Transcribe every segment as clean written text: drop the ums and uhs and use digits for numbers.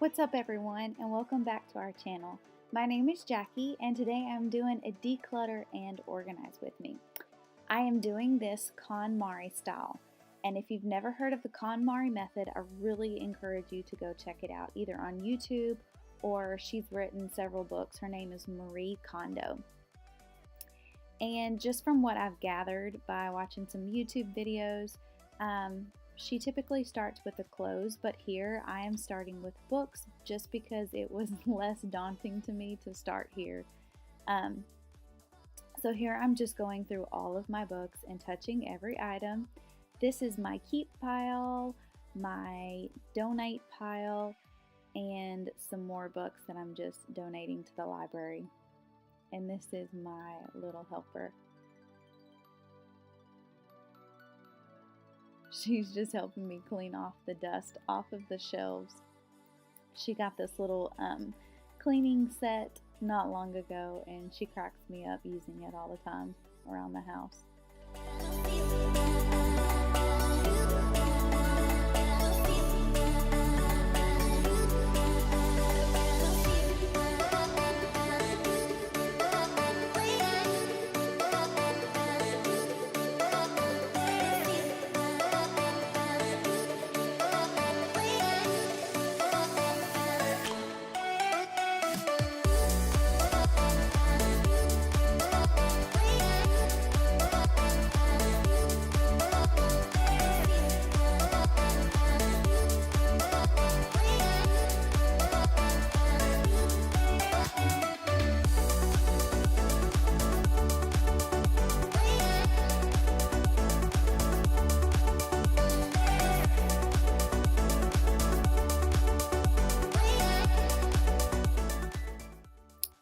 What's up everyone, and welcome back to our channel. My name is Jackie, and today I'm doing a declutter and organize with me. I am doing this Konmari style, and if you've never heard of the Konmari method, I really encourage you to go check it out either on YouTube or she's written several books. Her name is Marie Kondo. And just from what I've gathered by watching some YouTube videos, she typically starts with the clothes, but here I am starting with books just because it was less daunting to me to start here. So here I'm just going through all of my books and touching every item. This is my keep pile, my donate pile, and some more books that I'm just donating to the library. And this is my little helper. She's just helping me clean off the dust off of the shelves. She got this little cleaning set not long ago, and she cracks me up using it all the time around the house.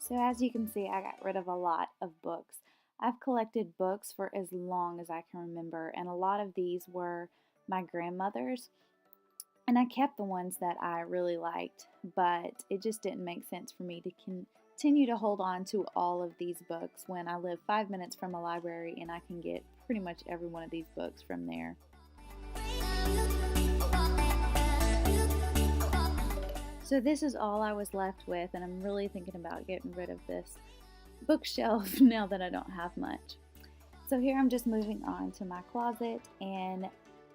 So as you can see, I got rid of a lot of books. I've collected books for as long as I can remember, and a lot of these were my grandmother's. And I kept the ones that I really liked, but it just didn't make sense for me to continue to hold on to all of these books when I live 5 minutes from a library and I can get pretty much every one of these books from there. So this is all I was left with, and I'm really thinking about getting rid of this bookshelf now that I don't have much. So here I'm just moving on to my closet and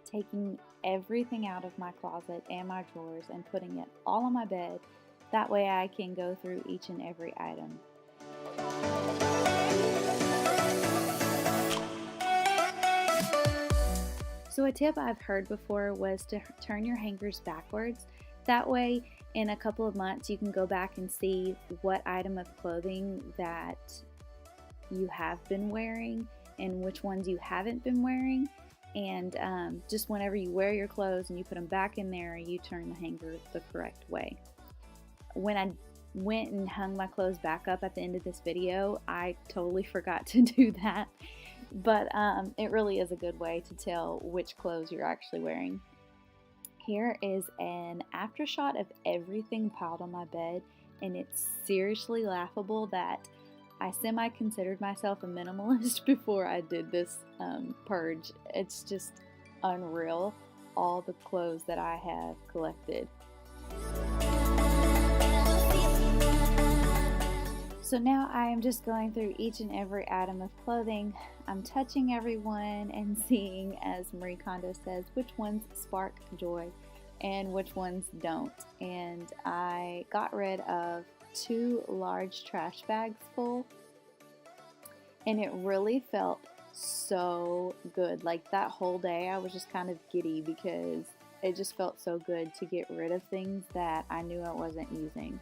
taking everything out of my closet and my drawers and putting it all on my bed. That way I can go through each and every item. So a tip I've heard before was to turn your hangers backwards. That way, in a couple of months, you can go back and see what item of clothing that you have been wearing and which ones you haven't been wearing. And just whenever you wear your clothes and you put them back in there, you turn the hanger the correct way. When I went and hung my clothes back up at the end of this video, I totally forgot to do that. But it really is a good way to tell which clothes you're actually wearing. Here is an aftershot of everything piled on my bed, and it's seriously laughable that I semi-considered myself a minimalist before I did this purge. It's just unreal, all the clothes that I have collected. So now I am just going through each and every item of clothing. I'm touching everyone and seeing, as Marie Kondo says, which ones spark joy and which ones don't. And I got rid of 2 large trash bags full, and it really felt so good. Like that whole day I was just kind of giddy because it just felt so good to get rid of things that I knew I wasn't using.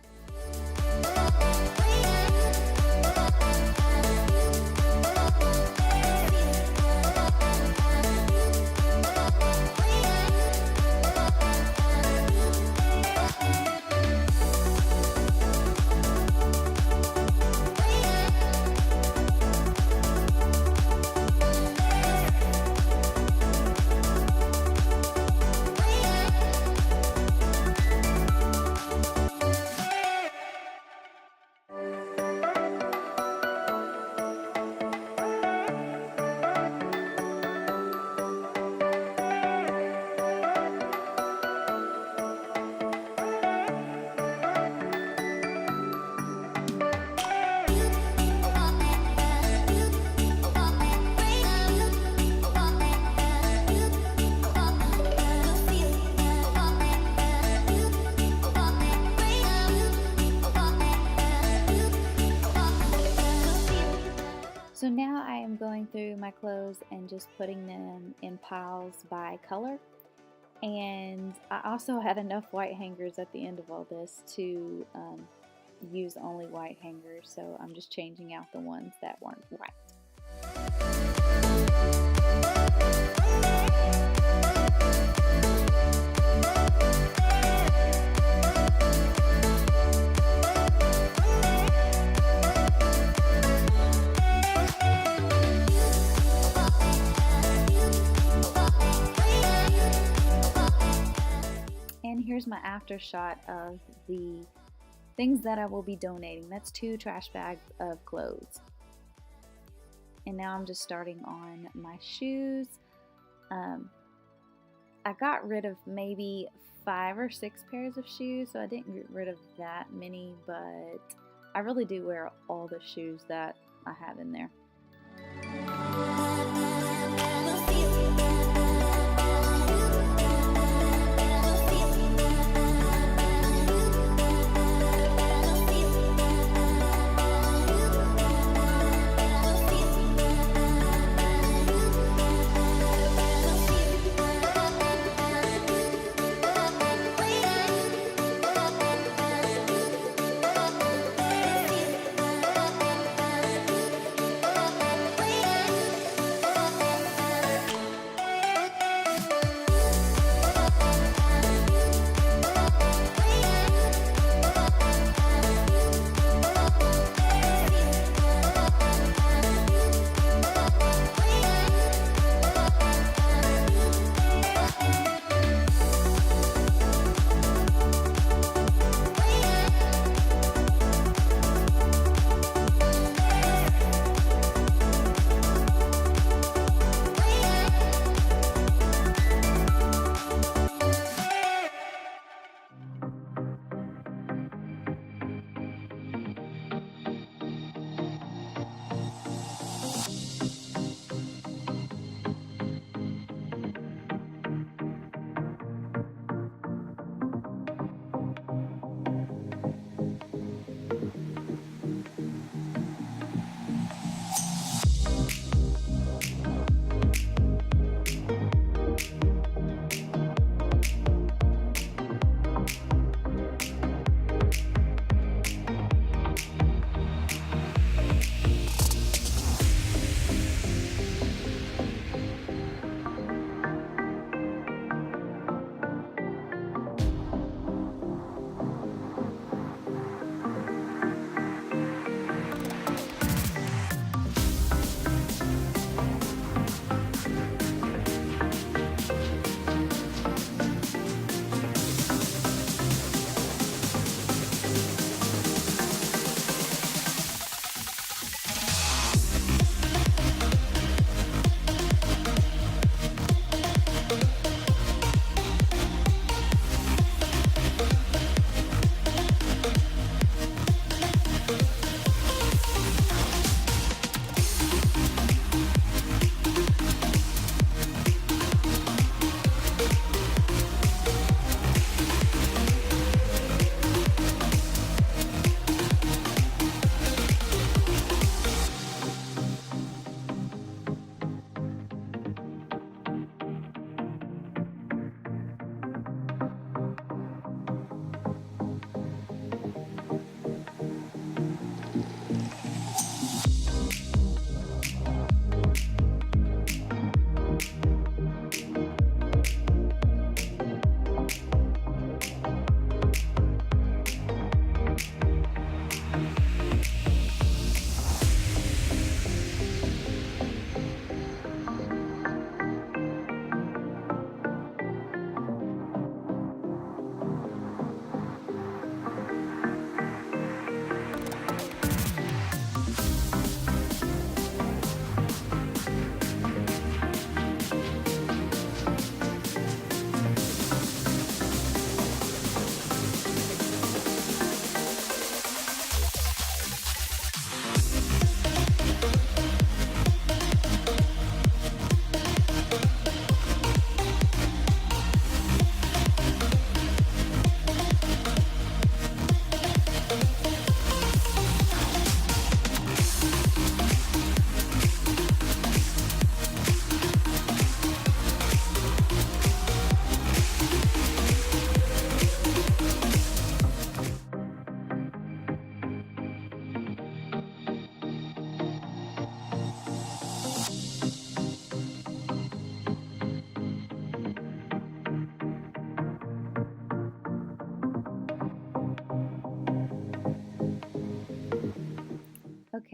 my clothes and just putting them in piles by color. And I also had enough white hangers at the end of all this to use only white hangers, so I'm just changing out the ones that weren't white. And here's my after shot of the things that I will be donating. That's 2 trash bags of clothes. And now I'm just starting on my shoes. I got rid of maybe 5 or 6 pairs of shoes, so I didn't get rid of that many, but I really do wear all the shoes that I have in there.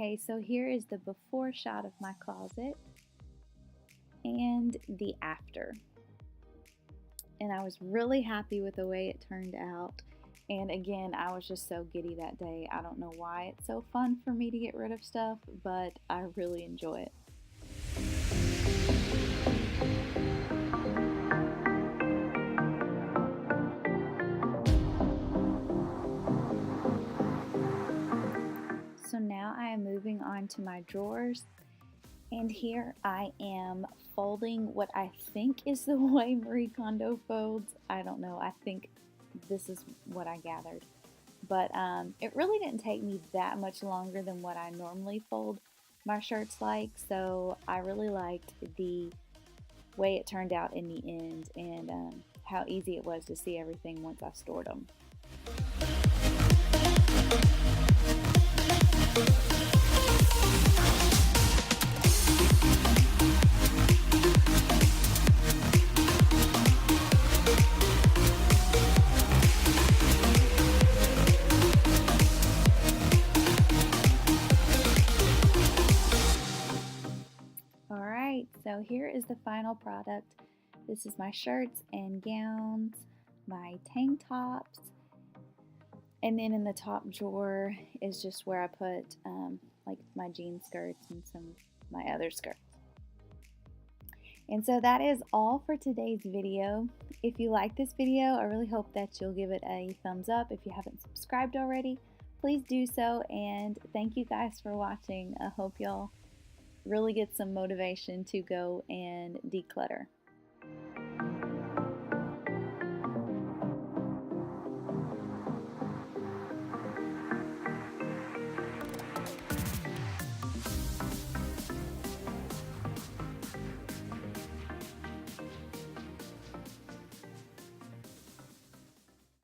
Okay, so here is the before shot of my closet and the after. And I was really happy with the way it turned out. And again, I was just so giddy that day. I don't know why it's so fun for me to get rid of stuff, but I really enjoy it. So now I am moving on to my drawers, and here I am folding what I think is the way Marie Kondo folds. I don't know, I think this is what I gathered. But it really didn't take me that much longer than what I normally fold my shirts like, so I really liked the way it turned out in the end and how easy it was to see everything once I stored them. Alright, so here is the final product. This is my shirts and gowns, my tank tops, and then in the top drawer is just where I put like my jean skirts and some of my other skirts. And so that is all for today's video. If you like this video, I really hope that you'll give it a thumbs up. If you haven't subscribed already, please do so, and thank you guys for watching. I hope y'all really get some motivation to go and declutter.